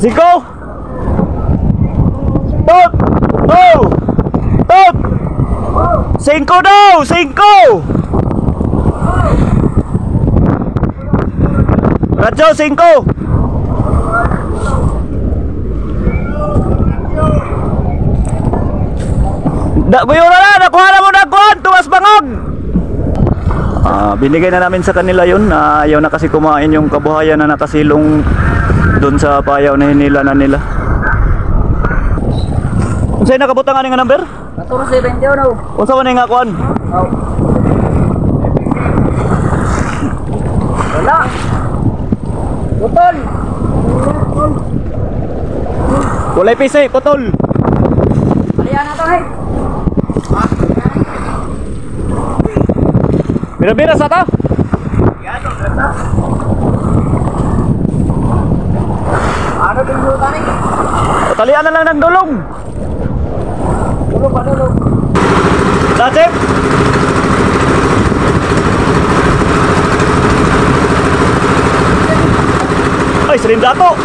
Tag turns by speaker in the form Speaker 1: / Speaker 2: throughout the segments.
Speaker 1: 5. Tot. Oh. Tot. 5 daw, 5. Radyo 5. Guyo na, nakuha na mo na kuhan, tumas bangog. Binigay na namin sa kanila yun. Ayaw na kasi kumain yung kabuhayan na nakasilong doon sa payaw na hinila na nila. Kung sa'yo nakabutang nga number?
Speaker 2: 470 no.
Speaker 1: Kung saan nga kuhan?
Speaker 2: Wala. Putol.
Speaker 1: Kulay pisay, putol.
Speaker 2: Aliyan na to eh.
Speaker 1: Bira-bira sa ta?
Speaker 2: Ano din yung tani?
Speaker 1: Talian na lang ng dulong.
Speaker 2: Dulong pa dulong.
Speaker 1: Dasip. Ay, sering dato.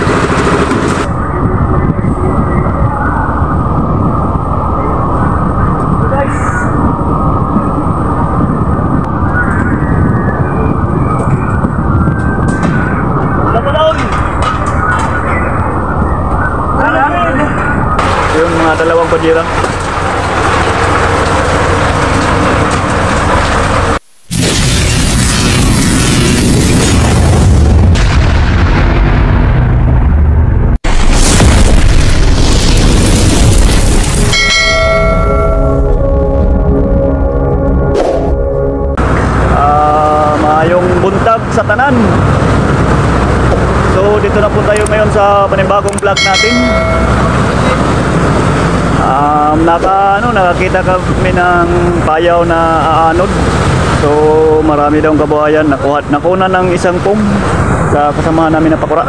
Speaker 1: Yung mga dalawang pajira. Maayong buntag sa tanan. So dito na po tayo ngayon sa panibagong vlog natin. Nakakita kami ng payaw na aanod. So marami daw kabuhayan. Nakuna ng isang pum sa kasama namin na pakura.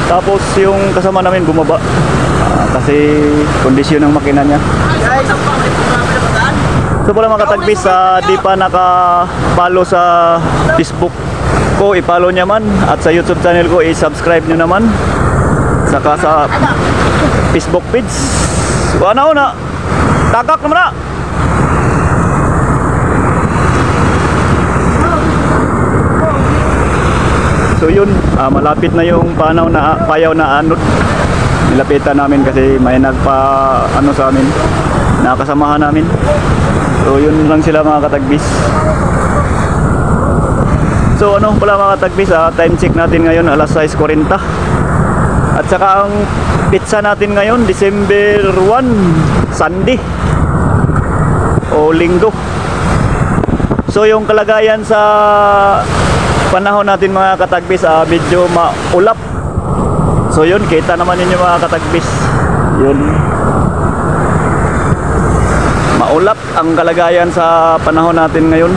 Speaker 1: Tapos yung kasama namin bumaba kasi kondisyon ng makina niya. So pala mga katagpis, di pa nakapalo sa Facebook ko, ipalo niya man. At sa YouTube channel ko, i-subscribe nyo naman. Saka sa Facebook page. So ano na, tagak naman na. So yun, malapit na yung payaw na anod. Nilapitan namin kasi may nagpa sa amin, nakasamahan namin. So yun lang sila mga katagbis. So ano pala mga katagbis, time check natin ngayon alas 6:40. At saka ang pizza natin ngayon December 1, Sunday o Linggo. So yung kalagayan sa panahon natin mga katagbis, medyo maulap. So yun, kita naman ninyo mga katagbis. Yun, maulap ang kalagayan sa panahon natin ngayon.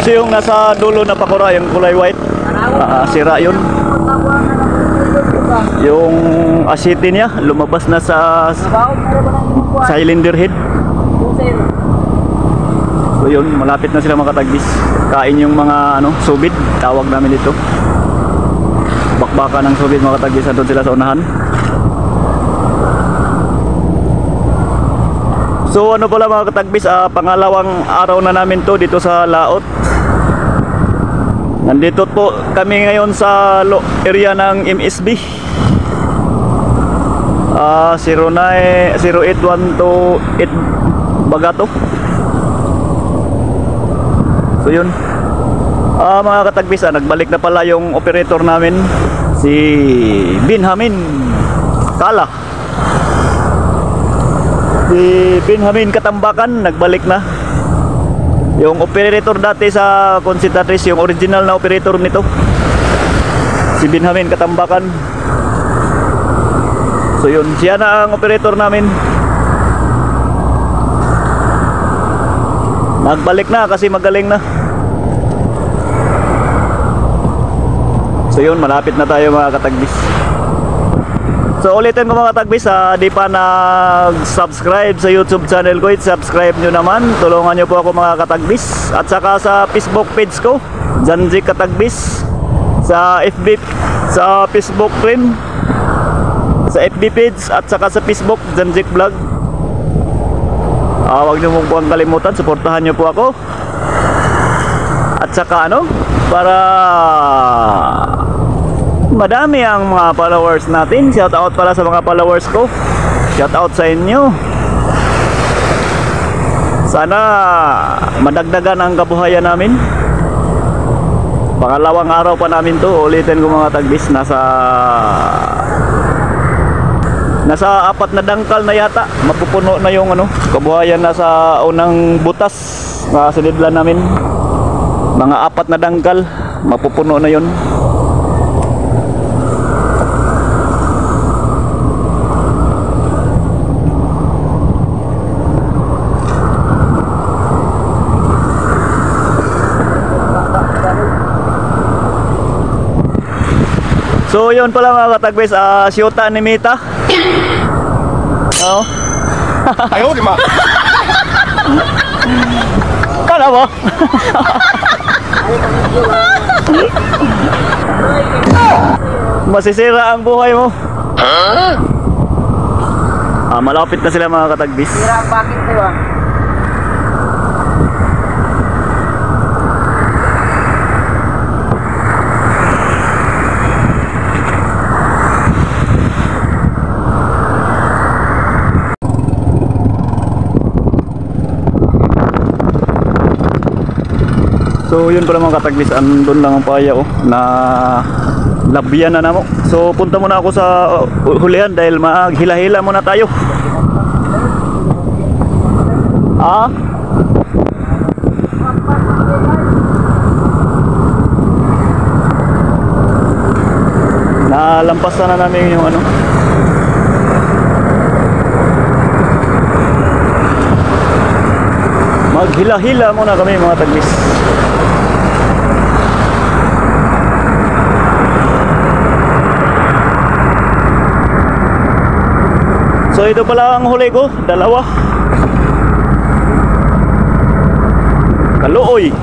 Speaker 1: So yung nasa dulo na pakura, yung kulay white, sira yun. Yung asiti niya lumabas na sa cylinder head. So yun, malapit na sila makatagbis. Kain yung mga subid, tawag namin dito. Bakbaka ng subid mga katagbis, doon sila sa unahan. So ano pala mga katagbis, pangalawang araw na namin to dito sa Laot. Nandito po kami ngayon sa area ng MSB 08128 Bagato. So yun, mga katagbis, nagbalik na pala yung operator namin, si Benjamin Kala. Si Benjamin Katambakan nagbalik na. Yung operator dati sa Concentratrice, yung original na operator nito, si Benjamin Katambakan. So yun, siya na ang operator namin. Nagbalik na kasi magaling na. So yun, malapit na tayo mga katagbis. So ulitin ko mga katagbis, di pa nag-subscribe sa YouTube channel ko, subscribe nyo naman. Tulungan nyo po ako mga katagbis. At saka sa Facebook page ko, Janzik Katagbis. Sa FB, sa Facebook rin, sa FB page at saka sa Facebook, Janzik Vlog. Huwag nyo mong puwang kalimutan, suportahan nyo po ako. At saka para madami ang mga followers natin. Shout out pala sa mga followers ko. Shout out sa inyo. Sana madagdagan ang kabuhayan namin. Pangalawang araw pa namin to. Ulitin ko mga tagbis, nasa 4 na dangkal na yata. Mapupuno na yung kabuhayan. Nasa unang butas na sinidlan namin. Mga 4 na dangkal, mapupuno na yun. So yun pala mga katagbis, siyota ni Mita.
Speaker 3: Ayaw, di ba?
Speaker 1: Kala mo? Masisira ang buhay mo. Malapit na sila mga katagbis.
Speaker 2: Sira ang bakit, di ba?
Speaker 1: So yun pala mga katagbis, andun lang ang paya na labyan na namo. So punta muna ako sa hulihan dahil maghila-hila muna tayo. Nalampasan na namin yung maghila-hila muna kami mga tagbis. So ito pala ang huli ko, 2. Kaluoy.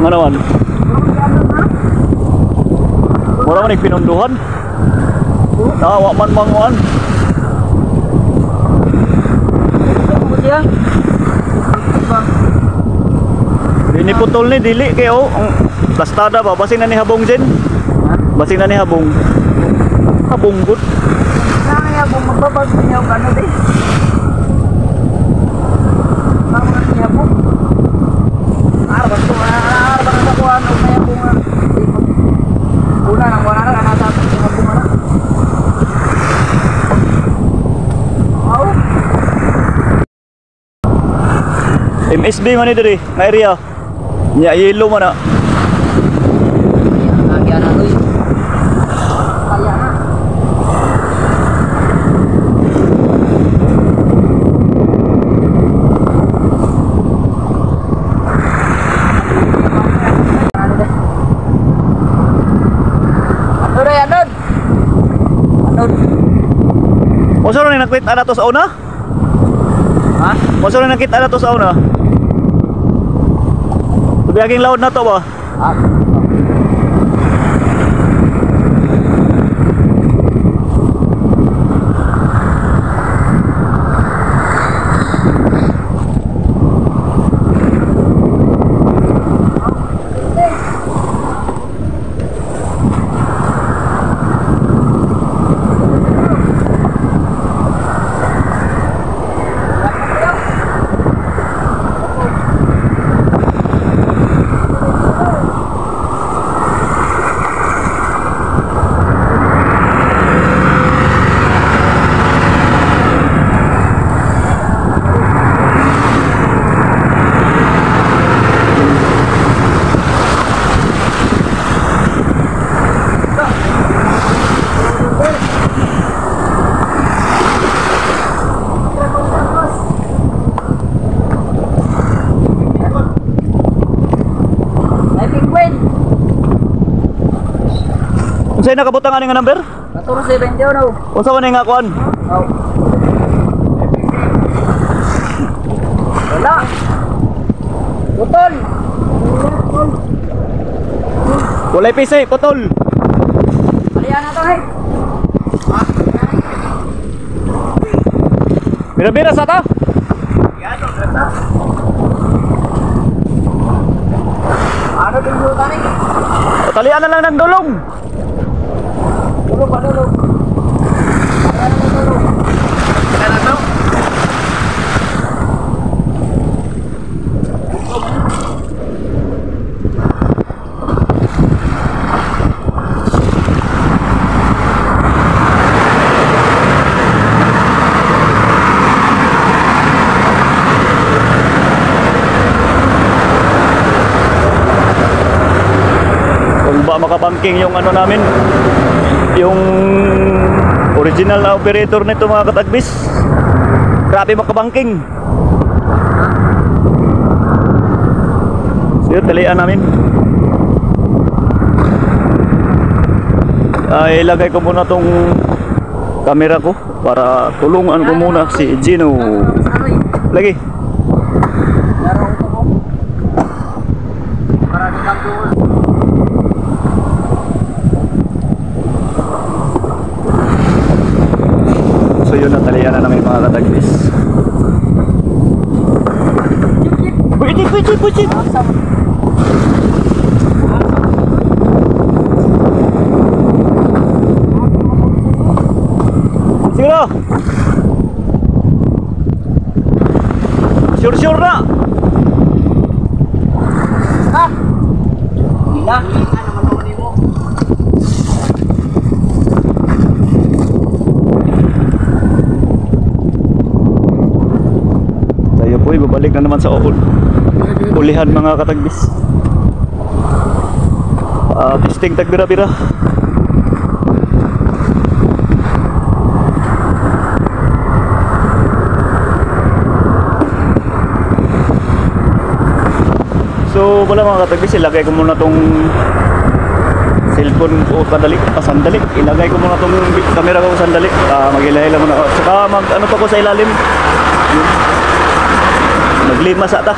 Speaker 1: Nganawan? Mura man pinunduhan. Wa man manguan. Ini putol ni dili kayo ang plastada ba basing na ni habong din. Basing na ni habong. Habong gud.
Speaker 2: Kaya kung magbabag niya ang ano din. Mga niya po. Arban ko na ko ano kaya ko nga. Una nang wala na nasa habong na.
Speaker 1: MSB man ni diri nga area. Nya yellow man na.
Speaker 2: Kaya na to. Kaya na.
Speaker 1: Mo sa ron nakita na to sa una?
Speaker 2: Ha?
Speaker 1: Mo sa ron nakita na to sa una? Tubiyaging laod na to ba?
Speaker 2: Ah.
Speaker 1: Unsay nakabutang ani nga number?
Speaker 2: Naturo 70 no.
Speaker 1: Unsa man nga kuan?
Speaker 2: Oh. Wala. Butol.
Speaker 1: Walay PC, putol.
Speaker 2: Aliyan na to, hey.
Speaker 1: Bira-bira sa ta?
Speaker 2: Ano din buta ni?
Speaker 1: Talian na lang ng dulong.
Speaker 2: Dulong pa dulong. Ano na dulong? Ano to?
Speaker 1: Ba makabangking yung ano namin, yung original na operator nito mga katagbis. Grabe makabangking. So yun, talian namin. Ilagay ko muna tong camera ko para tulungan ko muna si Gino. Lagi.
Speaker 2: Laro ko ko. Para di magduol.
Speaker 1: So yun, natalian na namin mga katagbis. Pwede. Siguro. Sure na.
Speaker 2: Ha? Ila. Ano naman mo?
Speaker 1: Tayo po, babalik na naman sa ulihan mga katagbis. Testing tagbira-bira. So wala mga katagbis, ilagay ko muna tong cellphone ko sandali. Ilagay ko muna tong camera ko sandali. Mag-ilahila muna ako. Saka ano pa ko sa ilalim. Maglima sa ta.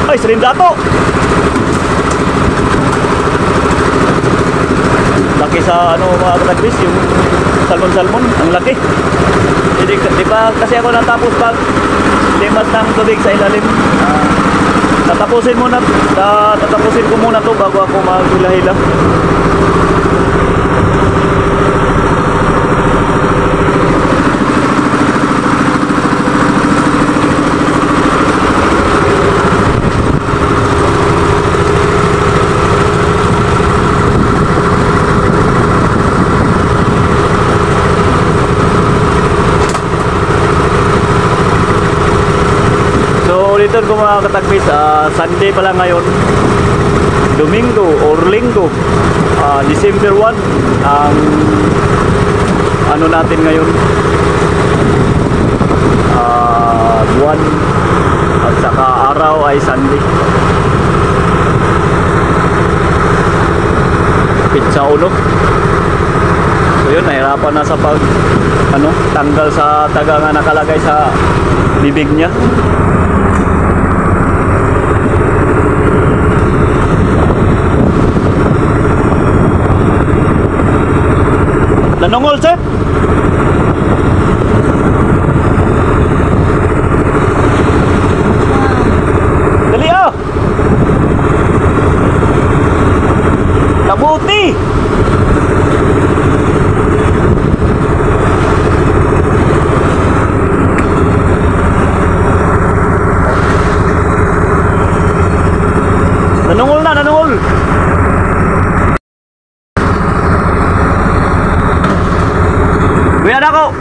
Speaker 1: Ay, Silindato! Laki sa ano mga katagpis, yung salmon, ang laki. Di ba kasi ako natapos pag limas ng tubig sa ilalim. Tatapusin ko muna to bago ako maghila-hila. Ulitin ko mga katagpis, Sunday pala ngayon, Domingo or Linggo, December 1 ang ano natin ngayon, buwan at saka araw ay Sunday. Pizza ulo. So yun, nahirapan na sa pag tanggal sa taga nga nakalagay sa bibig niya. Nanungol, sir? Dali, oh! Kabuti! Nanungol na, nanungol! Kuya Dako!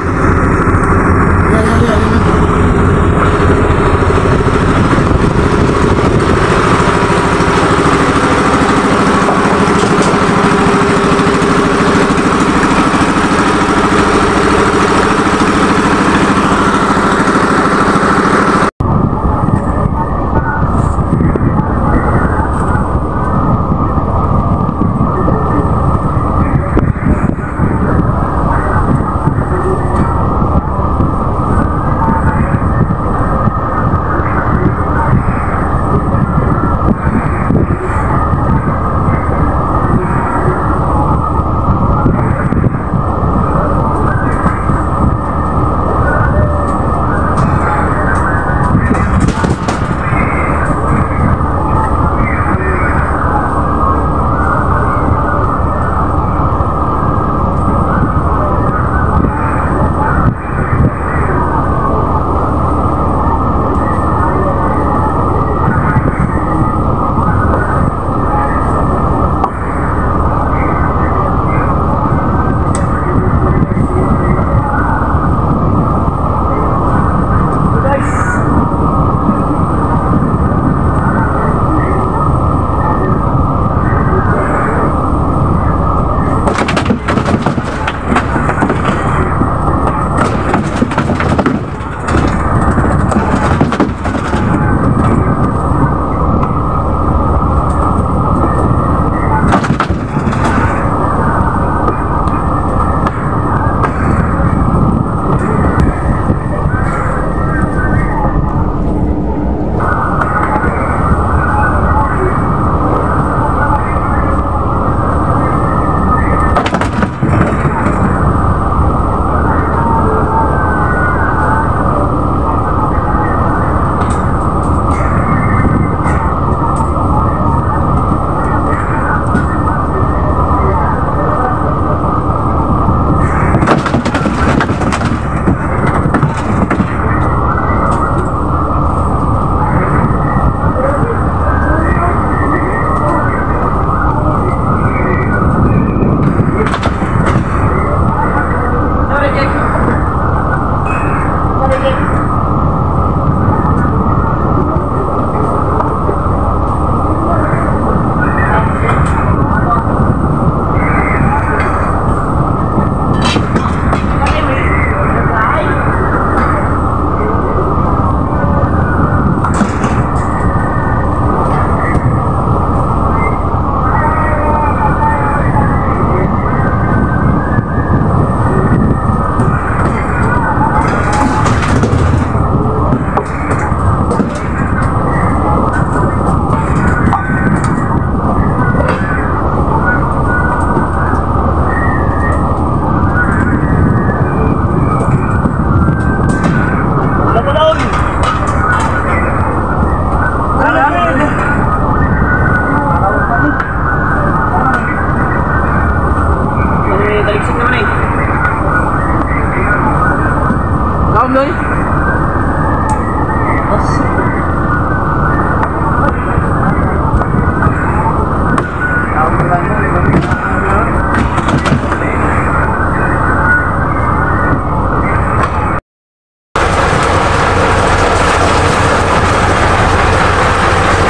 Speaker 2: Loy.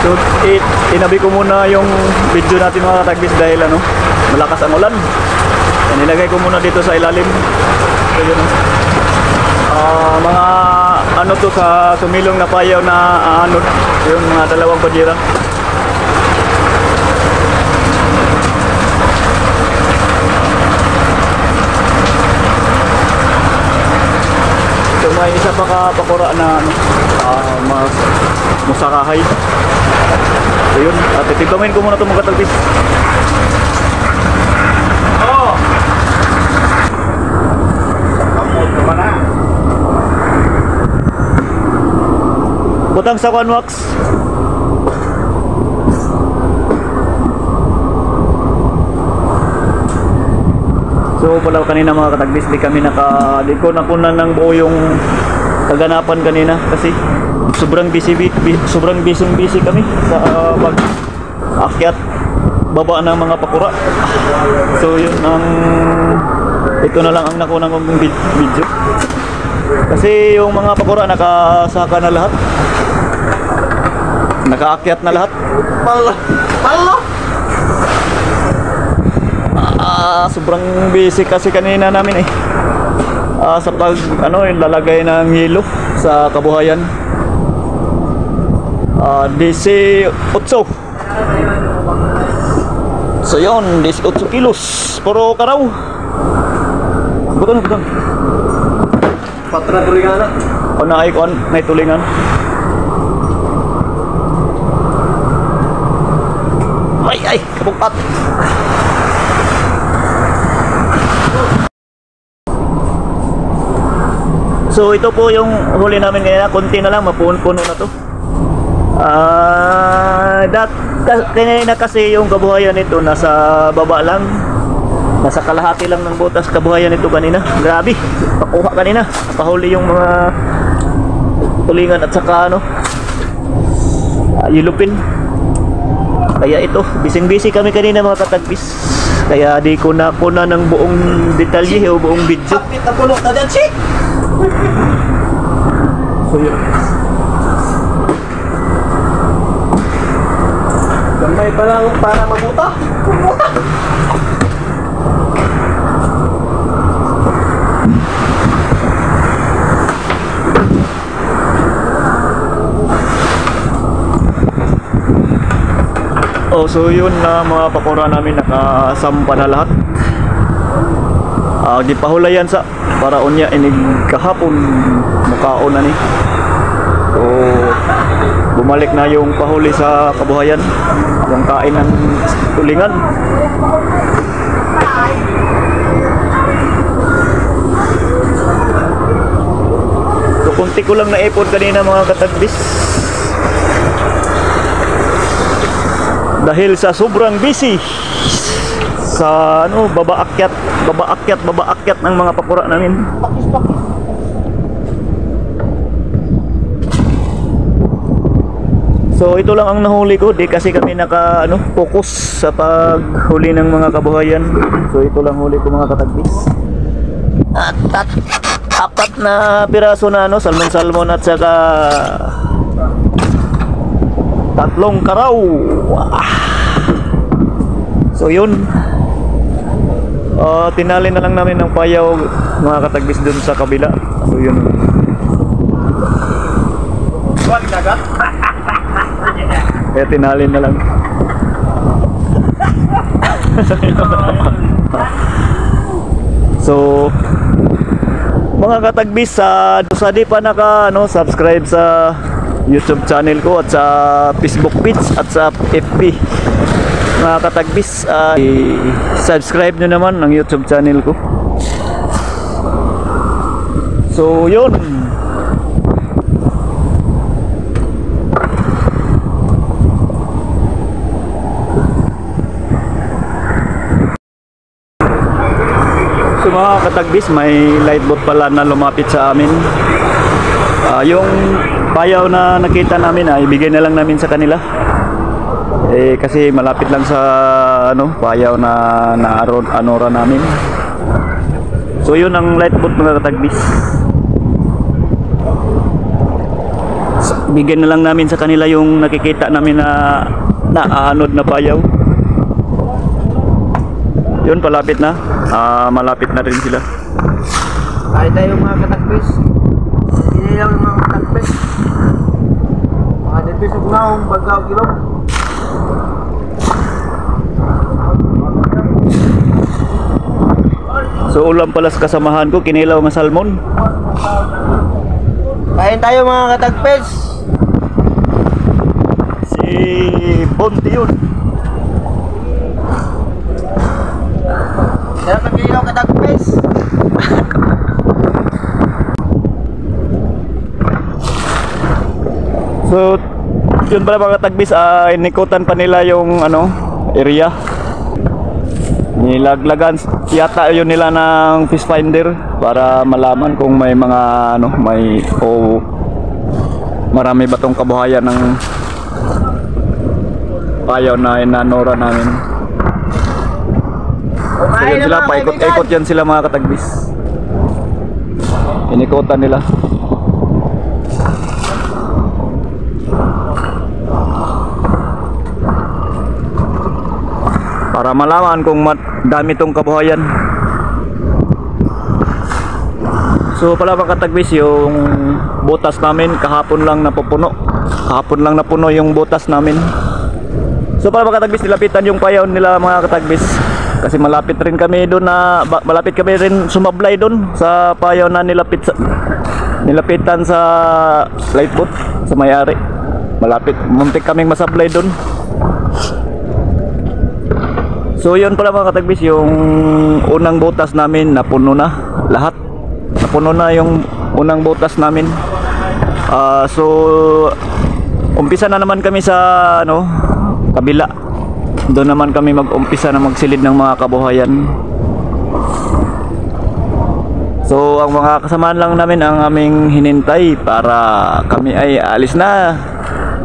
Speaker 1: So, inabi ko muna yung video natin mga katagbis dahil ano, malakas ang ulan. Yan, nilagay ko muna dito sa ilalim. So, yun, mga ano to sa sumilong na payaw na anod, yung mga dalawang pajira. So, may isa pa pakura na ano, mas musakahay. So yun, at itigamin ko muna itong mga katalbis.
Speaker 3: Oh! Kamot naman na.
Speaker 1: Butang sa Conwax. So pala kanina mga katagbis, di ko nakunan ng buo yung kaganapan kanina kasi sobrang busy kami sa pag-akyat baba ng mga pakura. So yun ito na lang ang nakunan kong video kasi yung mga pakura nakasaka na lahat, nakaakyat na lahat.
Speaker 2: Palo.
Speaker 1: Sobrang busy kasi kanina namin sa pag lalagay ng yelo sa kabuhayan. DC 8. So yun, DC 8 kilos. Puro karaw. Bukan.
Speaker 2: Patra tulingan na.
Speaker 1: O na icon, may tulingan. Ay, kabungkat. So ito po yung huli namin ngayon. Konti na lang, mapuno na to. Kanina kasi yung kabuhayan nito nasa baba lang, nasa kalahati lang ng butas kabuhayan nito kanina. Grabe, pakuha kanina, pahuli yung mga tulingan at saka yulupin. Kaya ito, busy kami kanina mga katagbis, kaya di ko na ng buong detalye o buong video.
Speaker 2: Kapit na puno na dyan, Chick!
Speaker 1: So yun,
Speaker 2: Gamay pa lang para mabuta.
Speaker 1: so yun na mga pakura namin nakasampa na lahat. Gipahulayan sa para unya inig kahapon mukaon na ni. So bumalik na yung pahuli sa kabuhayan, yung kain ng tulingan. So kunti ko lang naipon kanina mga katagbis dahil sa sobrang busy sa baba akyat ng mga pakura namin. So ito lang ang nahuli ko, di kasi kami focus sa paghuli ng mga kabuhayan. So ito lang huli ko mga katagbis. At apat na piraso na salmon at saka tatlong karaw. So yun, tinali na lang namin ng payaw mga katagbis dun sa kabila. So yun,
Speaker 2: Wag dagat.
Speaker 1: kaya tinali na lang. So mga katagbis, sa di pa subscribe sa YouTube channel ko at sa Facebook page at sa FB, mga katagbis, subscribe nyo naman ang YouTube channel ko. So yun, so mga katagbis, may lightboat pala na lumapit sa amin. Yung payaw na nakita namin ibigay na lang namin sa kanila. Kasi malapit lang sa payaw na anora namin. So yun ang light boat mga katagbis. Bigyan na lang namin sa kanila yung nakikita namin na naaanod na payaw. Yun, palapit na. Malapit na rin sila.
Speaker 2: Ay tayo mga katagbis. Hindi lang mga katagbis. Mga debis ug naong bagaw kilom.
Speaker 1: So ulam pala sa kasamahan ko, kinilaw nga salmon.
Speaker 2: Kain tayo mga katagbis.
Speaker 1: Si Bonte yun.
Speaker 2: Dapat kayo katagbis.
Speaker 1: So yun pala mga katagbis, inikutan pa nila yung area. Nilaglagan yata yun nila ng fish finder para malaman kung may mga marami ba tong kabuhayan ng payaw na inanora namin. So yun sila, paikot-ikot yan sila mga katagbis. Inikutan nila. Para malaman kung dami tong kabuhayan. So pala mga katagbis, yung butas namin kahapon lang napupuno. Kahapon lang napuno yung butas namin. So pala mga katagbis, nilapitan yung payaw nila mga katagbis. Kasi malapit rin kami doon malapit kami rin sumablay doon sa payaw na nilapitan sa lightboat sa may-ari. Malapit, muntik kaming masablay doon. So yun pala mga katagbis, yung unang butas namin napuno na lahat. Napuno na yung unang butas namin. So umpisa na naman kami sa kabila. Doon naman kami mag-umpisa na magsilid ng mga kabuhayan. So ang mga kasamaan lang namin ang aming hinintay para kami ay alis na.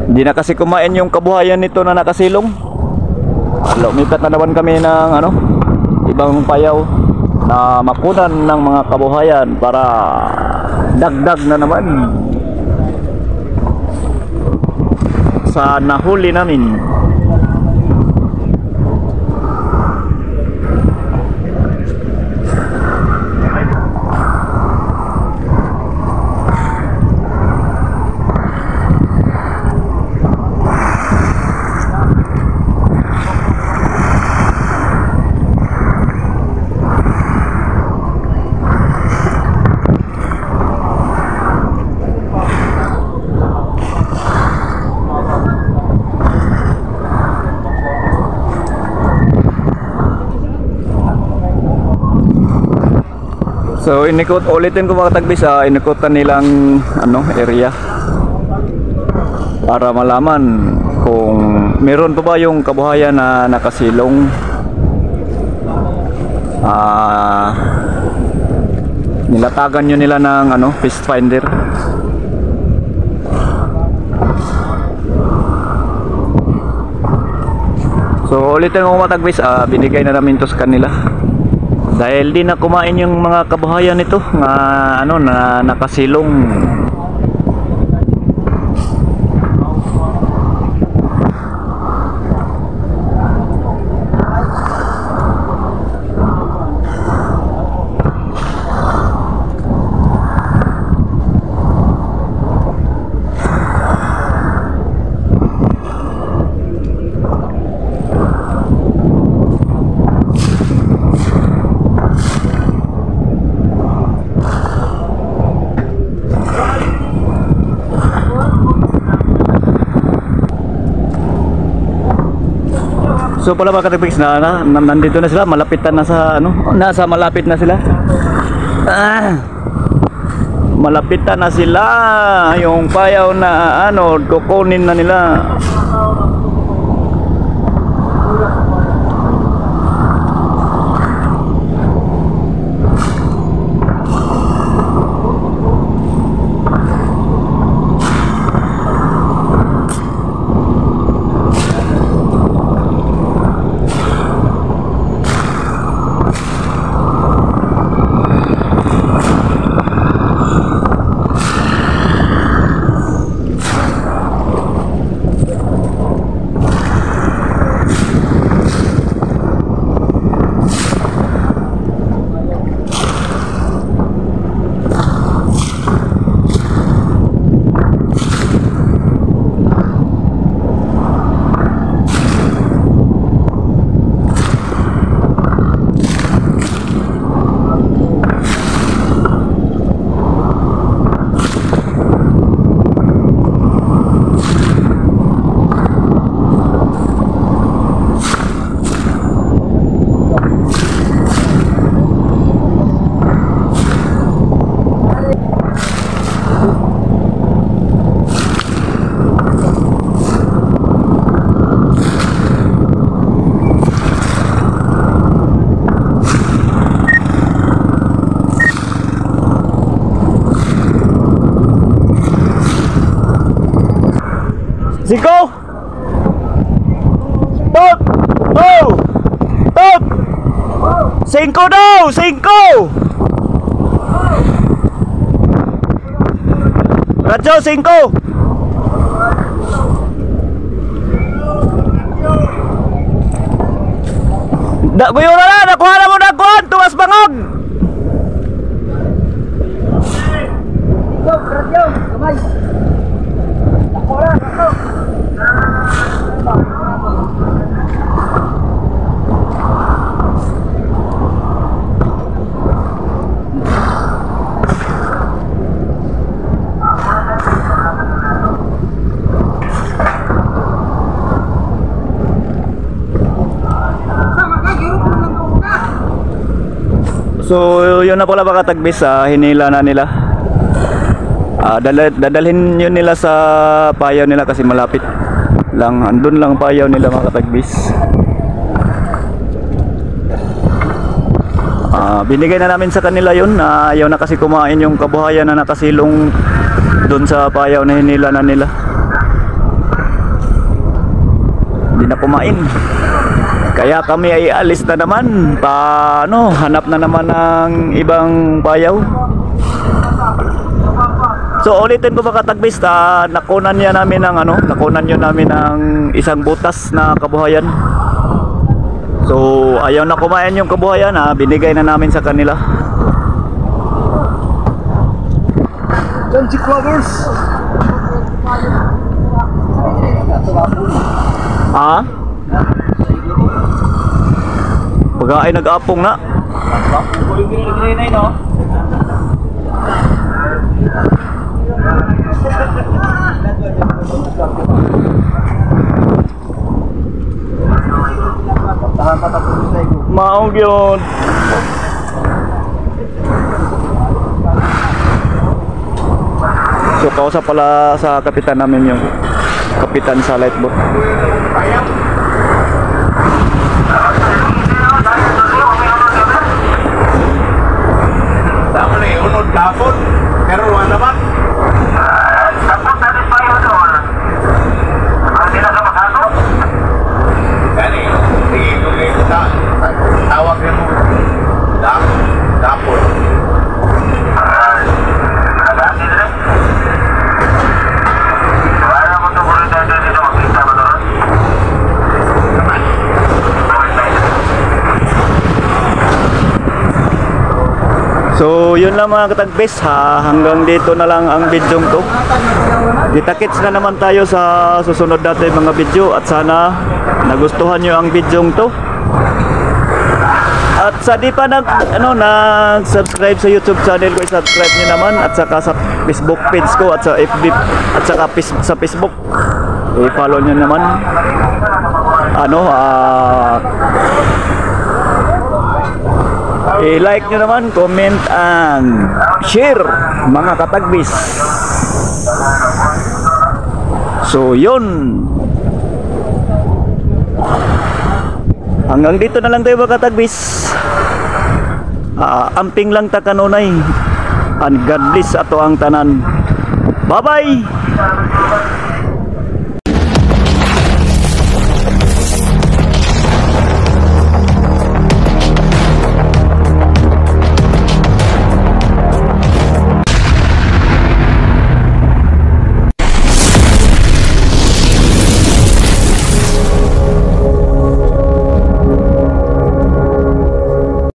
Speaker 1: Hindi na kasi kumain yung kabuhayan nito na nakasilong. Lumipat na naman kami ng ibang payaw na makunan ng mga kabuhayan para dagdag na naman sa nahuli namin. So ulitin ko mga katagbis, inikutan nilang area para malaman kung meron pa ba yung kabuhayan na nakasilong. Nilatagan nyo nila ng fish finder. So ulitin ko mga katagbis, binigay na namin to sa kanila. Dahil di na kumain yung mga kabuhayan nito na na nakasilong. So pala mga katagbis, nandito na sila, malapitan na sa nasa malapit na sila. Malapitan na sila, yung payaw na kukunin na nila. 5. Tot. Oh. Tot. 5 daw, 5. Radyo 5. Buyo na, nakuha na mo na kuhan, tumas bangog.
Speaker 2: Go, radyo, kamay. Takora, takora.
Speaker 1: So yun na pala mga katagbis, hinila na nila. Dadalhin yun nila sa payaw nila kasi malapit lang, andun lang payaw nila mga katagbis. Binigay na namin sa kanila yun, ayaw na kasi kumain yung kabuhayan na nakasilong dun sa payaw na hinila na nila. Hindi na kumain. Kaya kami ay alis na naman. Paano? Hanap na naman ng ibang payaw. So ulitin ko mga katagbis, nakunan niya namin ng nakunan niyo namin ng isang butas na kabuhayan. So ayaw na kumain yung kabuhayan, binigay na namin sa kanila.
Speaker 2: John Chick Lovers.
Speaker 1: Pagka ay nag-apong na. Maong yun. So kausap pala sa kapitan namin yung kapitan sa lightboat.
Speaker 3: Tama na yung unod kapon. Pero wala naman. Tapos natin pa yun doon. Hindi na ka makaso? Gani, sige, tawag niya mo. Kapon. Nagati na rin. Wala mo ito kung ito dito makita mo doon.
Speaker 1: So yun lang mga katagbis, hanggang dito na lang ang bidyong to. Kita-kits na naman tayo sa susunod natin mga video, at sana nagustuhan nyo ang bidyong to. At sa di pa nag-subscribe sa YouTube channel ko, i-subscribe nyo naman, at saka sa Facebook page ko, at sa FB, at saka sa Facebook, i-follow nyo naman. I-like nyo naman, comment, and share mga katagbis. So yun, hanggang dito na lang tayo mga katagbis. Amping lang ta kanunay, and God bless ato ang tanan. Bye bye.